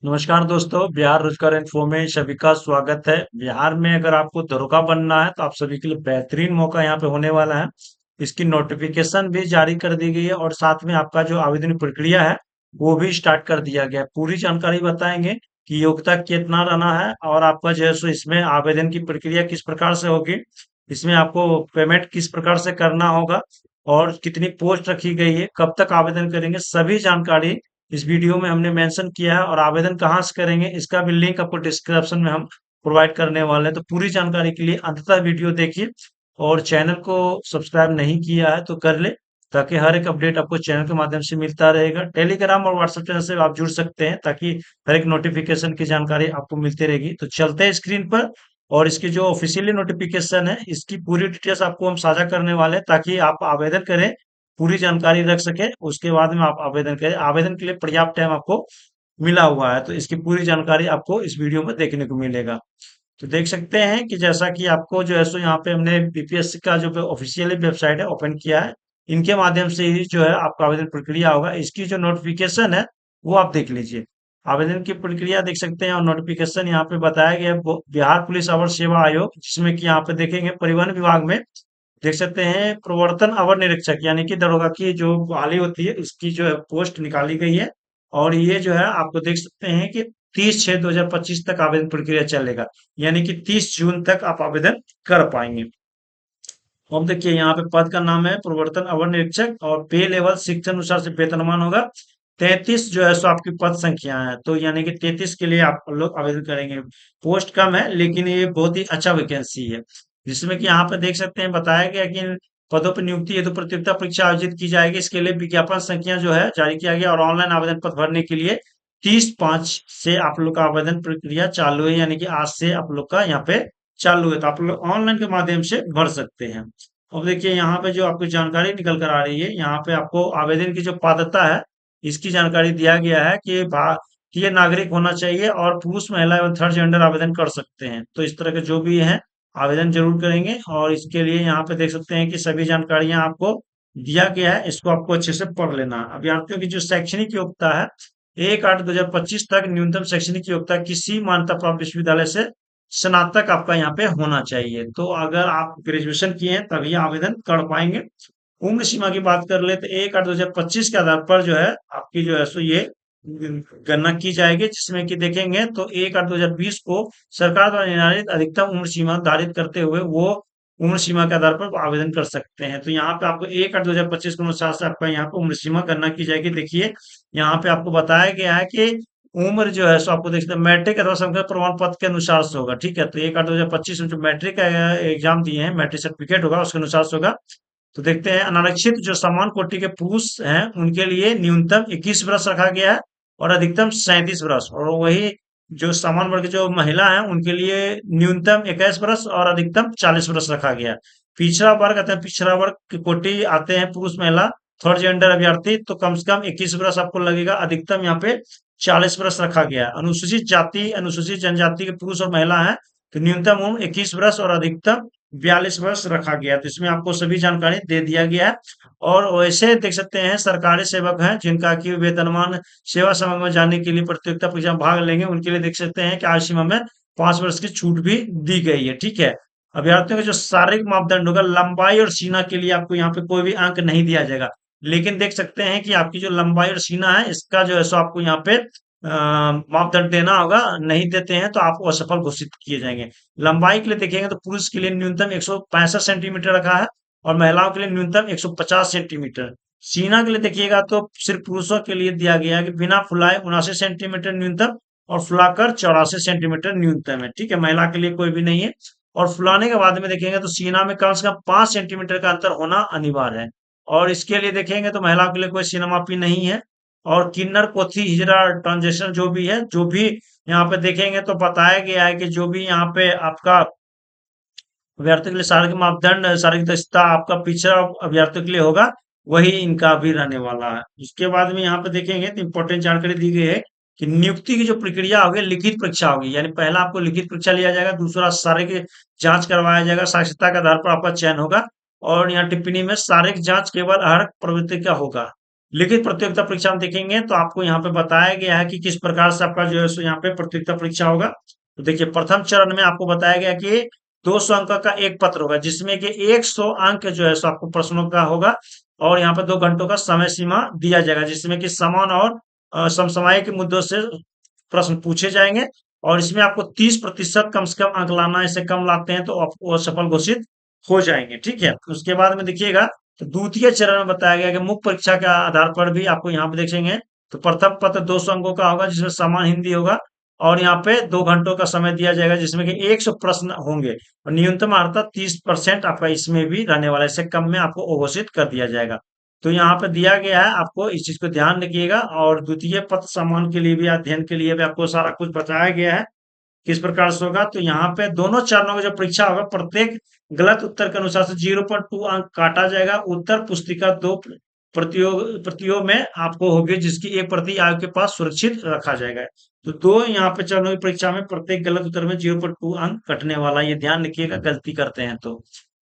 नमस्कार दोस्तों, बिहार रोजगार इन्फो में सभी का स्वागत है। बिहार में अगर आपको दरोगा बनना है तो आप सभी के लिए बेहतरीन मौका यहाँ पे होने वाला है। इसकी नोटिफिकेशन भी जारी कर दी गई है और साथ में आपका जो आवेदन प्रक्रिया है वो भी स्टार्ट कर दिया गया है। पूरी जानकारी बताएंगे कि योग्यता कितना रहना है और आपका जो है सो इसमें आवेदन की प्रक्रिया किस प्रकार से होगी, इसमें आपको पेमेंट किस प्रकार से करना होगा और कितनी पोस्ट रखी गई है, कब तक आवेदन करेंगे, सभी जानकारी इस वीडियो में हमने मेंशन किया है। और आवेदन कहाँ से करेंगे इसका भी लिंक आपको डिस्क्रिप्शन में हम प्रोवाइड करने वाले हैं। तो पूरी जानकारी के लिए अंततः वीडियो देखिए और चैनल को सब्सक्राइब नहीं किया है तो कर ले, ताकि हर एक अपडेट आपको चैनल के माध्यम से मिलता रहेगा। टेलीग्राम और व्हाट्सएप चैनल से आप जुड़ सकते हैं ताकि हर एक नोटिफिकेशन की जानकारी आपको मिलती रहेगी। तो चलते हैं स्क्रीन पर और इसकी जो ऑफिशियली नोटिफिकेशन है इसकी पूरी डिटेल्स आपको हम साझा करने वाले हैं ताकि आप आवेदन करें, पूरी जानकारी रख सके, उसके बाद में आप आवेदन करें। आवेदन के लिए पर्याप्त टाइम आपको मिला हुआ है, तो इसकी पूरी जानकारी आपको इस वीडियो में देखने को मिलेगा। तो देख सकते हैं कि जैसा कि आपको जो है सो यहाँ पे हमने बीपीएससी का जो ऑफिशियली वेबसाइट है ओपन किया है। इनके माध्यम से ही जो है आपका आवेदन प्रक्रिया होगा। इसकी जो नोटिफिकेशन है वो आप देख लीजिए। आवेदन की प्रक्रिया देख सकते हैं और नोटिफिकेशन यहाँ पे बताया गया है बिहार पुलिस अवर सेवा आयोग, जिसमें कि यहाँ पे देखेंगे परिवहन विभाग में देख सकते हैं प्रवर्तन अवर निरीक्षक यानी कि दरोगा की जो बहाली होती है इसकी जो है पोस्ट निकाली गई है। और ये जो है आपको देख सकते हैं कि 30/6/2025 तक आवेदन प्रक्रिया चलेगा, यानी कि 30 जून तक आप आवेदन कर पाएंगे। अब देखिए यहाँ पे पद का नाम है प्रवर्तन अवर निरीक्षक और पे लेवल शिक्षा अनुसार से वेतनमान होगा 33 जो है सो आपकी पद संख्या है, तो यानी कि 33 के लिए आप लोग आवेदन करेंगे। पोस्ट कम है लेकिन ये बहुत ही अच्छा वैकेंसी है, जिसमें कि यहाँ पे देख सकते हैं बताया गया कि इन पदों पर नियुक्ति हेतु प्रतियोगिता परीक्षा आयोजित की जाएगी। इसके लिए विज्ञापन संख्या जो है जारी किया गया और ऑनलाइन आवेदन पत्र भरने के लिए 30/5 से आप लोग का आवेदन प्रक्रिया चालू है, यानी कि आज से आप लोग का यहाँ पे चालू है, तो आप लोग ऑनलाइन के माध्यम से भर सकते हैं। अब देखिए यहाँ पे जो आपको जानकारी निकल कर आ रही है, यहाँ पे आपको आवेदन की जो पात्रता है इसकी जानकारी दिया गया है कि भारतीय नागरिक होना चाहिए और पुरुष महिला एवं थर्ड जेंडर आवेदन कर सकते हैं। तो इस तरह के जो भी हैं आवेदन जरूर करेंगे और इसके लिए यहाँ पे देख सकते हैं कि सभी जानकारियां आपको दिया गया है, इसको आपको अच्छे से पढ़ लेना है। अभ्यर्थियों की जो शैक्षणिक योग्यता है 1/8/2025 तक न्यूनतम शैक्षणिक योग्यता किसी मान्यता प्राप्त विश्वविद्यालय से स्नातक आपका यहाँ पे होना चाहिए। तो अगर आप ग्रेजुएशन किए हैं तभी आवेदन कर पाएंगे। उम्र सीमा की बात कर ले तो 1/8/2025 के आधार पर जो है आपकी जो है सो ये गणना की जाएगी, जिसमें कि देखेंगे तो 1/8/2020 को सरकार द्वारा निर्धारित अधिकतम उम्र सीमा धारित करते हुए वो उम्र सीमा के आधार पर आवेदन कर सकते हैं। तो यहाँ पे आपको 1/8/2025 के अनुसार से आपका यहाँ पे उम्र सीमा गणना की जाएगी। देखिए यहाँ पे आपको बताया गया है कि उम्र जो है सो आपको देख सकते हैं मैट्रिक अथवा संकर प्रमाण पत्र के अनुसार से होगा। ठीक है, तो 1/8/2025 में जो मैट्रिक का एग्जाम दिए हैं, मैट्रिक सर्टिफिकेट होगा उसके अनुसार से होगा। तो देखते हैं अनारक्षित जो समान कोटि के पुरुष हैं उनके लिए न्यूनतम 21 वर्ष रखा गया है और अधिकतम 37 वर्ष, और वही जो समान वर्ग की जो महिला है उनके लिए न्यूनतम 21 वर्ष और अधिकतम 40 वर्ष रखा गया है। पिछड़ा वर्ग अतः पिछड़ा वर्ग की कोटि आते हैं पुरुष महिला थर्ड जेंडर अभ्यर्थी, तो कम से कम 21 वर्ष आपको लगेगा, अधिकतम यहाँ पे 40 वर्ष रखा गया है। अनुसूचित जाति अनुसूचित जनजाति के पुरुष और महिला है तो न्यूनतम उम्र 21 वर्ष और अधिकतम 42 वर्ष रखा गया है। तो इसमें आपको सभी जानकारी दे दिया गया है। और वैसे देख सकते हैं सरकारी सेवक हैं जिनका कि वेतनमान सेवा समय में जाने के लिए प्रतियोगिता परीक्षा में भाग लेंगे, उनके लिए देख सकते हैं कि आयु सीमा में 5 वर्ष की छूट भी दी गई है। ठीक है, अभ्यर्थियों का जो शारीरिक मापदंड होगा लंबाई और सीना के लिए आपको यहाँ पे कोई भी अंक नहीं दिया जाएगा, लेकिन देख सकते हैं कि आपकी जो लंबाई और सीना है इसका जो है सो आपको यहाँ पे मापदंड देना होगा। नहीं देते हैं तो आपको असफल घोषित किए जाएंगे। लंबाई के लिए देखेंगे तो पुरुष के लिए न्यूनतम 165 सेंटीमीटर रखा है और महिलाओं के लिए न्यूनतम 150 सेंटीमीटर। सीना के लिए देखिएगा तो सिर्फ पुरुषों के लिए दिया गया है कि बिना फुलाए 79 सेंटीमीटर न्यूनतम और फुलाकर 84 सेंटीमीटर न्यूनतम है। ठीक है, महिला के लिए कोई भी नहीं है। और फुलाने के बाद में देखेंगे तो सीना में कम से कम 5 सेंटीमीटर का अंतर होना अनिवार्य है। और इसके लिए देखेंगे तो महिलाओं के लिए कोई सीना मापी नहीं है। और किन्नर पोथी हिजरा ट्रांजेक्शन जो भी है, जो भी यहाँ पे देखेंगे तो बताया गया है कि जो भी यहाँ पे आपका अभ्यर्थियों के लिए शारीरिक मापदंड शारीरिक दक्षता आपका पिछड़ा अभ्यर्थियों के लिए होगा, वही इनका भी रहने वाला है। उसके बाद में यहाँ पे देखेंगे तो इंपॉर्टेंट जानकारी दी गई है कि नियुक्ति की जो प्रक्रिया होगी लिखित परीक्षा होगी, यानी पहला आपको लिखित परीक्षा लिया जाएगा, दूसरा शारीरिक जांच करवाया जाएगा, साक्षरता के आधार पर आपका चयन होगा। और यहाँ टिप्पणी में शारीरिक जांच केवल अहर्क प्रवृत्ति का होगा। लिखित प्रतियोगिता परीक्षा में देखेंगे तो आपको यहाँ पे बताया गया है कि किस प्रकार से आपका जो है सो यहाँ पे प्रतियोगिता परीक्षा होगा। तो देखिए, प्रथम चरण में आपको बताया गया कि 200 अंक का एक पत्र होगा, जिसमें कि 100 अंक जो है सो आपको प्रश्नों का होगा, और यहाँ पे 2 घंटों का समय सीमा दिया जाएगा, जिसमें कि समान और समसामयिक मुद्दों से प्रश्न पूछे जाएंगे। और इसमें आपको 30% कम से कम अंक लाना है, इससे कम लाते हैं तो आप असफल घोषित हो जाएंगे। ठीक है, उसके बाद में देखिएगा, तो द्वितीय चरण में बताया गया कि मुख्य परीक्षा के आधार पर भी आपको यहाँ पे देखेंगे, तो प्रथम पत्र 200 अंकों का होगा, जिसमें समान हिंदी होगा, और यहाँ पे 2 घंटों का समय दिया जाएगा, जिसमें कि 100 प्रश्न होंगे, और न्यूनतम अर्थात 30% आपका इसमें भी रहने वाला है, इससे कम में आपको घोषित कर दिया जाएगा। तो यहाँ पे दिया गया है, आपको इस चीज को ध्यान रखिएगा। और द्वितीय पत्र सम्मान के लिए भी, अध्ययन के लिए भी आपको सारा कुछ बताया गया है किस प्रकार से होगा। तो यहाँ पे दोनों चरणों की जो परीक्षा होगा, प्रत्येक गलत उत्तर के अनुसार से 0.2 अंक काटा जाएगा। उत्तर पुस्तिका दो प्रतियों में आपको होगी, जिसकी एक प्रति आयोग के पास सुरक्षित रखा जाएगा। तो दो यहाँ पे चरणों की परीक्षा में प्रत्येक गलत उत्तर में 0.2 अंक कटने वाला है, ये ध्यान रखिएगा गलती करते हैं तो।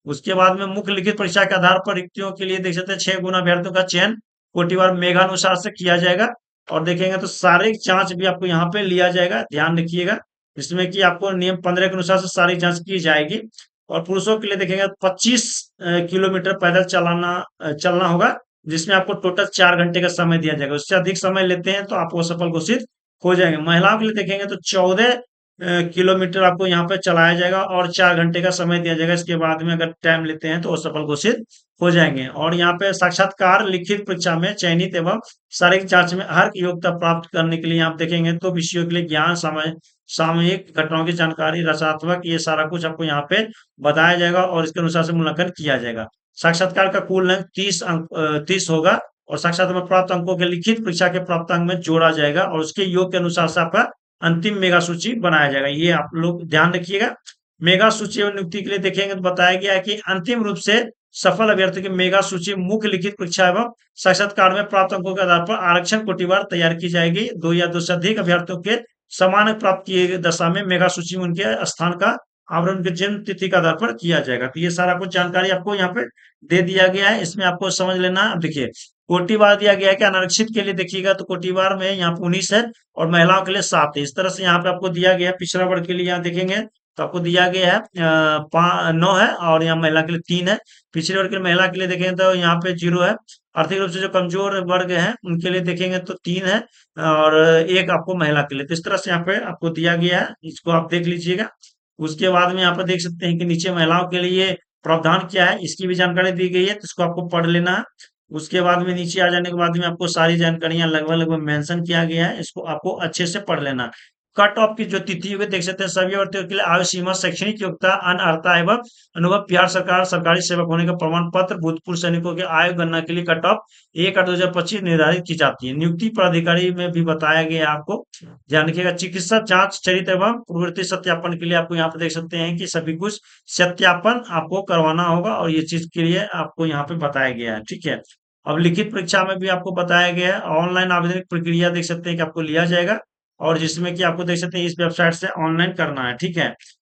उसके बाद में मुख्य लिखित परीक्षा के आधार पर रिक्तियों के लिए देख सकते हैं 6 गुना अभ्यर्थियों का चयन कोटिवार मेघानुसार से किया जाएगा। और देखेंगे तो शारीरिक जांच भी आपको यहाँ पे लिया जाएगा, ध्यान रखिएगा, जिसमें कि आपको नियम 15 के अनुसार से सारी जांच की जाएगी। और पुरुषों के लिए देखेंगे 25 किलोमीटर पैदल चलना होगा, जिसमें आपको टोटल 4 घंटे का समय दिया जाएगा। उससे अधिक समय लेते हैं तो आप असफल घोषित हो जाएंगे। महिलाओं के लिए देखेंगे तो 14 किलोमीटर आपको यहाँ पे चलाया जाएगा, और 4 घंटे का समय दिया जाएगा। इसके बाद में अगर टाइम लेते हैं तो असफल घोषित हो जाएंगे। और यहाँ पे साक्षात्कार लिखित परीक्षा में चयनित एवं शारीरिक जांच में हर योग्यता प्राप्त करने के लिए आप देखेंगे तो विषयों के लिए ज्ञान, समय, सामयिक घटनाओं की जानकारी, रचनात्मक, ये सारा कुछ आपको यहाँ पे बताया जाएगा, और इसके अनुसार से मूल्यांकन किया जाएगा। साक्षात्कार का कुल अंक 30 होगा, और साक्षात्कार में प्राप्त अंकों के लिखित परीक्षा के प्राप्त अंक में जोड़ा जाएगा, और उसके योग के अनुसार से आपका अंतिम मेगा सूची बनाया जाएगा। ये आप लोग ध्यान रखिएगा। मेगा सूची एवं नियुक्ति के लिए देखेंगे तो बताया गया है कि अंतिम रूप से सफल अभ्यर्थी की मेगा सूची मुख्य लिखित परीक्षा एवं साक्षात्कार में प्राप्त अंकों के आधार पर आरक्षण कोटिवार तैयार की जाएगी। 2 या 2 से अधिक अभ्यर्थियों के समान अंक प्राप्त किए गए दशा में मेगा सूची में उनके स्थान का आवरण उनके जन्म तिथि के आधार पर किया जाएगा। तो ये सारा कुछ जानकारी आपको यहाँ पे दे दिया गया है, इसमें आपको समझ लेना। अब देखिए, कोटिवार दिया गया है कि अनारक्षित के लिए देखिएगा तो कोटिवार में यहाँ पे 19 है, और महिलाओं के लिए 7 है। इस तरह से यहाँ पे आपको दिया गया है। पिछड़ा वर्ग के लिए यहाँ देखेंगे तो आपको दिया गया है 9 है, और यहाँ महिला के लिए 3 है। पिछड़े वर्ग के लिए महिला के लिए देखेंगे तो यहाँ पे 0 है। आर्थिक रूप से जो कमजोर वर्ग है उनके लिए देखेंगे तो 3 है, और 1 आपको महिला के लिए। तो इस तरह से यहाँ पे आपको दिया गया है, इसको आप देख लीजिएगा। उसके बाद में यहाँ पे देख सकते हैं कि नीचे महिलाओं के लिए प्रावधान क्या है, इसकी भी जानकारी दी गई है, तो इसको आपको पढ़ लेना है। उसके बाद में नीचे आ जाने के बाद में आपको सारी जानकारियां लगभग लगभग मेंशन किया गया है, इसको आपको अच्छे से पढ़ लेना। कट ऑफ की जो तिथि होगी देख सकते हैं, सभी अभ्यर्थियों के लिए आयु सीमा, शैक्षणिक योग्यता, अनर्हता एवं अनुभव, बिहार सरकार सरकारी सेवक होने का प्रमाण पत्र, भूतपूर्व सैनिकों के आयु गणना के लिए कट ऑफ 1/8/2025 निर्धारित की जाती है। नियुक्ति पदाधिकारी में भी बताया गया है आपको, ध्यान रखिएगा। चिकित्सा जांच, चरित्र एवं प्रवृत्ति सत्यापन के लिए आपको यहाँ पे देख सकते हैं कि सभी कुछ सत्यापन आपको करवाना होगा, और ये चीज के लिए आपको यहाँ पे बताया गया है। ठीक है, अब लिखित परीक्षा में भी आपको बताया गया है। ऑनलाइन आवेदन की प्रक्रिया देख सकते हैं कि आपको लिया जाएगा, और जिसमें कि आपको देख सकते हैं इस वेबसाइट से ऑनलाइन करना है। ठीक है,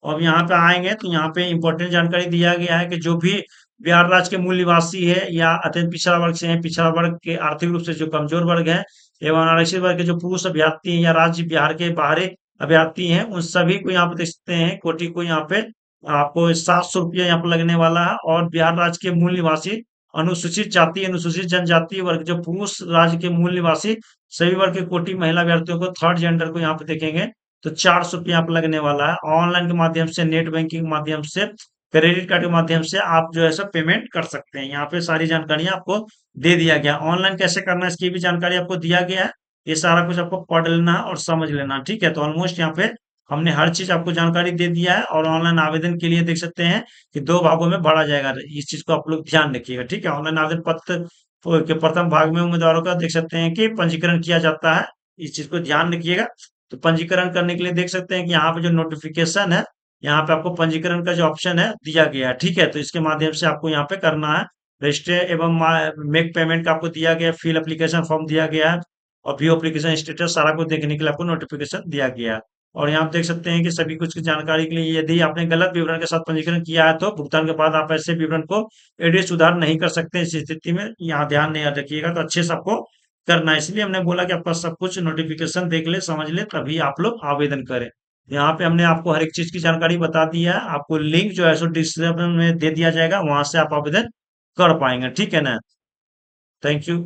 अब यहाँ पे आएंगे तो यहाँ पे इंपॉर्टेंट जानकारी दिया गया है कि जो भी बिहार राज्य के मूल निवासी है या अत्यंत पिछड़ा वर्ग से है, पिछड़ा वर्ग के आर्थिक रूप से जो कमजोर वर्ग है, एवं अनारक्षित वर्ग के जो पुरुष अभ्यर्थी हैं या राज्य बिहार के बाहरी अभ्यर्थी हैं, उन सभी को यहाँ पे देख सकते हैं कोटि को यहाँ पे आपको 700 रुपया यहाँ पे लगने वाला है। और बिहार राज्य के मूल निवासी अनुसूचित जाति, अनुसूचित जनजाति वर्ग, जो पुरुष राज्य के मूल निवासी सभी वर्ग के कोटि महिला अभ्यर्थियों को, थर्ड जेंडर को यहाँ पे देखेंगे तो 400 रुपया यहाँ पे लगने वाला है। ऑनलाइन के माध्यम से, नेट बैंकिंग के माध्यम से, क्रेडिट कार्ड के माध्यम से आप जो है सब पेमेंट कर सकते हैं। यहाँ पे सारी जानकारियां आपको दे दिया गया। ऑनलाइन कैसे करना है इसकी भी जानकारी आपको दिया गया है। ये सारा कुछ आपको पढ़ लेना है और समझ लेना है। ठीक है, तो ऑलमोस्ट यहाँ पे हमने हर चीज आपको जानकारी दे दिया है। और ऑनलाइन आवेदन के लिए देख सकते हैं कि 2 भागों में बांटा जाएगा, इस चीज को आप लोग ध्यान रखिएगा। ठीक है, ऑनलाइन आवेदन पत्र के प्रथम भाग में उम्मीदवारों का देख सकते हैं कि पंजीकरण किया जाता है, इस चीज को ध्यान रखिएगा। तो पंजीकरण करने के लिए देख सकते हैं कि यहाँ पे जो नोटिफिकेशन है, यहाँ पे आपको पंजीकरण का जो ऑप्शन है दिया गया है। ठीक है, तो इसके माध्यम से आपको यहाँ पे करना है। रजिस्टर एवं मेक पेमेंट का आपको दिया गया है, फिल एप्लीकेशन फॉर्म दिया गया है, और व्यू एप्लीकेशन स्टेटस सारा कुछ देखने के लिए आपको नोटिफिकेशन दिया गया है। और यहाँ आप देख सकते हैं कि सभी कुछ की जानकारी के लिए यदि आपने गलत विवरण के साथ पंजीकरण किया है तो भुगतान के बाद आप ऐसे विवरण को एडिट सुधार नहीं कर सकते। इस स्थिति में यहाँ ध्यान नहीं रखिएगा, तो अच्छे से आपको करना है। इसलिए हमने बोला कि आपका सब कुछ नोटिफिकेशन देख ले, समझ ले, तभी आप लोग आवेदन करें। यहाँ पे हमने आपको हर एक चीज की जानकारी बता दी है। आपको लिंक जो है सो डिस्क्रिप्शन में दे दिया जाएगा, वहां से आप आवेदन कर पाएंगे। ठीक है ना? Thank you.